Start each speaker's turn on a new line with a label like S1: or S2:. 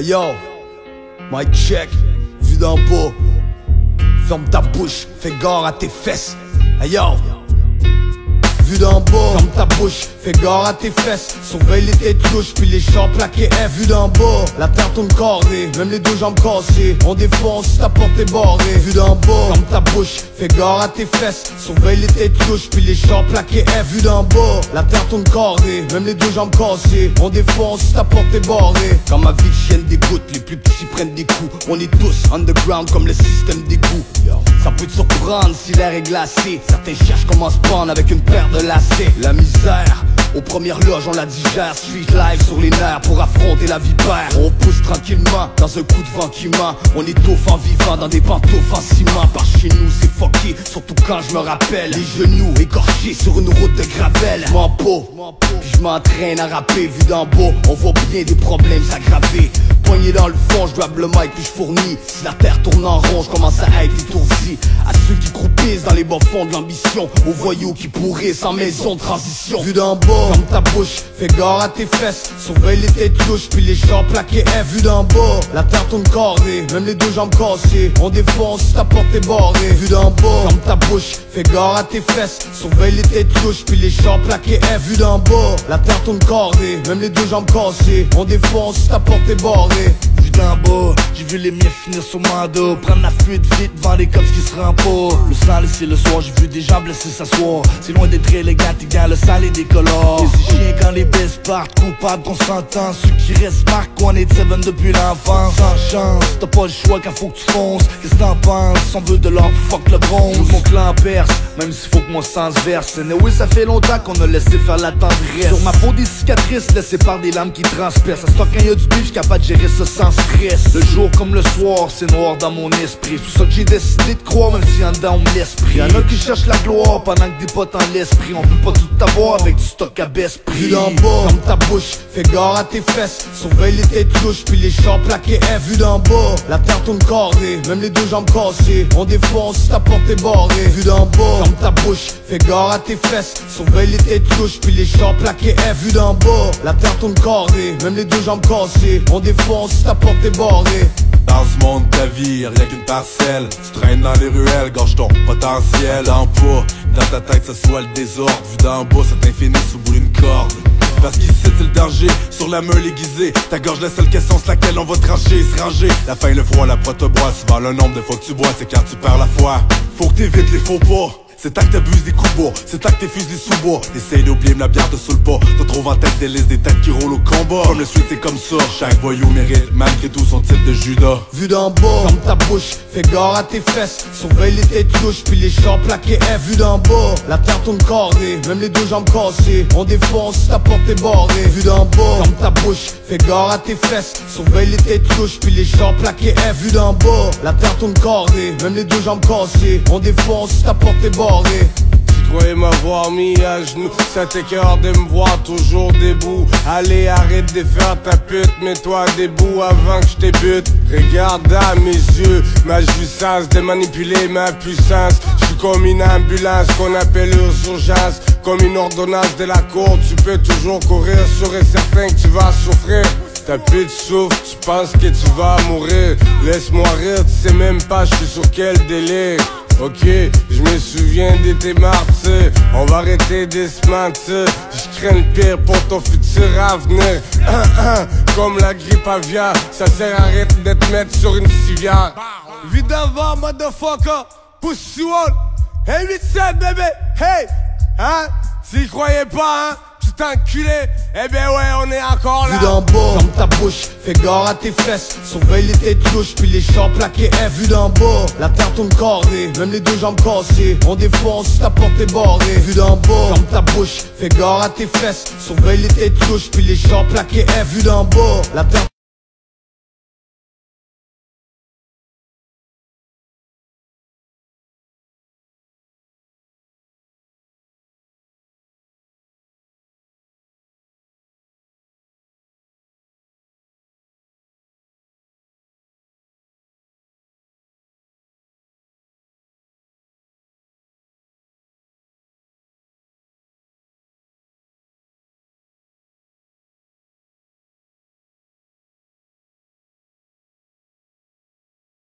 S1: Hey yo, mic check, vu d'en bas. Ferme ta bouche, fais gare à tes fesses. Hey yo, vu d'en bas. Ferme ta bouche, fais gare à tes fesses. Surveille les têtes louches, puis les champs plaqués F. Vu d'en bas, la terre tourne carrée, même les deux jambes cassées. On défonce, ta porte est barrée. Vu d'en bas, ferme ta bouche, fais gare à tes fesses. Surveille les têtes louches, puis les champs plaqués F. Vu d'en bas, la terre tourne carrée, même les deux jambes cassées. On défonce, ta porte est barrée. Quand ma vie de chienne dégoûte, les plus petits prennent des coups. On est tous underground comme le système d'égout. Ça peut te surprendre si l'air est glacé. Certains cherchent comment se prendre avec une paire de lacets. La misère, aux premières loges on la digère. Street live sur les nerfs pour affronter la vipère. On pousse tranquillement dans un coup de vent qui ment. On étouffe en vivant dans des pantoufles en ciment. Par chez nous c'est fucké, surtout quand je me rappelle. Les genoux écorchés sur une route de gravel. J'm'en pot, puis j'm'entraîne à rapper. Vu d'en bas, on voit bien des problèmes s'aggraver. Poigné dans le fond, j'doive le mic puis j'fournis. Si la terre tourne en rond, j'commence à être étourdi. À ceux qui croupissent dans les bas fonds de l'ambition, aux voyous qui pourrissent sans maison de transition. Vu d'en bas, ferme ta bouche, fais gare à tes fesses. Surveille les têtes louches, puis les champs plaqués F. Vu d'en bas, la terre tourne carrée, même les deux jambes cassées. On défonce, ta porte est barrée. Vu d'en bas, ferme ta bouche, fais gare à tes fesses. Surveille les têtes louches, puis les champs plaqués F. Vu d'en bas, la terre tourne carrée, même les deux jambes cassées. On défonce, ta porte est barrée.
S2: Vu d'en bas, j'ai vu les miens finir sur mon dos. Prendre la fuite vite devant les cops qui se rendent pas. Le sang laissé le soir, j'ai vu des gens blessés s'asseoir. C'est loin d'être élégant, t'es dans le sale et décolore. Les chiens quand les baisses partent, coupables qu'on s'entend. Ceux qui restent marquent qu'on est seven depuis l'enfance. Sans chance, t'as pas le choix quand faut que tu fonces. Qu'est-ce que t'en penses? On veut de l'or, fuck le bronze. Tout mon clan perce, même s'il faut que mon sang se verse. Et oui, ça fait longtemps qu'on a laissé faire la tendresse. Sur ma peau des cicatrices laissées par des lames qui transpercent. Ça se quand y a du bif, j'suis capable de gérer ça sans stress. Le jour comme le soir, c'est noir dans mon esprit. C'est pour ça que j'ai décidé de croire, même si en dedans on me laisse pris. Y'en a qui cherchent la gloire pendant que des potes en l'esprit. On peut pas tout avoir avec du stock à baisse prix.
S1: Vu d'en bas, ferme ta bouche, fais gare à tes fesses. Surveille les têtes louches, puis les champs plaqués F. Vu d'en bas, la terre tourne carrée, même les deux jambes cassées. On défonce, ta porte est barrée. Vu d'en bas, ferme ta bouche, fais gare à tes fesses. Surveille les têtes louches, puis les champs plaqués F. Vu d'en bas, la terre tourne carrée, même les deux jambes cassées. On défonce, ta porte est barrée.
S3: Dans ce monde ta vie, rien qu'une parcelle. Tu traînes dans les ruelles, gorge ton potentiel. Dans pas, dans ta tête ça soit le désordre. Vu d'en bas, ça t'infinit sous bout d'une corde. Parce qu'ici c'est le danger, sur la meule aiguisée. Ta gorge la seule question sur laquelle on va trancher, se ranger. La faim, le froid, la prote-bois. Souvent le nombre de fois que tu bois, c'est quand tu perds la foi. Faut que t'évites les faux pas. C'est tant que t'abuses des coups bas, c'est tant que t'effuses des sous-bois. Essaye d'oublier la bière te saoule pas. Te trouves en tête des listes des têtes qui roulent au combat. Comme le street c'est comme ça, chaque voyou mérite malgré tout son titre de Judas.
S1: Vu d'en bas, ferme ta bouche, fais gare à tes fesses. Surveille les têtes louches, puis les champs plaqués F. Vu d'en bas, la terre tourne carrée, même les deux jambes cassées. On défonce, ta porte est barrée. Vu d'en bas, ferme ta bouche, fais gare à tes fesses. Surveille les têtes louches, puis les champs plaqués F. Vu d'en bas, la terre tourne carrée, même les deux jambes cassées. On défonce, ta porte est barrée.
S4: Tu croyais m'avoir mis à genoux, ça t'écœure de me voir toujours debout. Allez, arrête de faire ta pute, mets-toi debout avant que je t'ébute. Regarde à mes yeux, ma jouissance de manipuler ma puissance. Je suis comme une ambulance qu'on appelle aux urgences. Comme une ordonnance de la cour, tu peux toujours courir, sûr et certain que tu vas souffrir. T'as plus de souffle, tu penses que tu vas mourir. Laisse-moi rire, tu sais même pas je suis sur quel délire. Ok, je me souviens de tes martyrs. On va arrêter de se mentir. Je crains le pire pour ton futur avenir. Comme la grippe aviaire, ça sert à rien de te mettre sur une civière. Vie d'avant, motherfucker, pussy one. Hey 8-7 bébé, hey, hein, s'y croyais pas, hein, petit enculé. Eh ben ouais, on est encore là.
S1: Vu d'en bas, ferme ta bouche, fais gare à tes fesses. Surveille les têtes louches, puis les champs plaqués F. Vu d'en bas, la terre tourne carrée, même les deux jambes cassées. On défonce, ta porte est barrée. Vu d'en bas, ferme ta bouche, fais gare à tes fesses. Surveille les têtes louches, puis les champs plaqués F. Vu d'en bas, la terre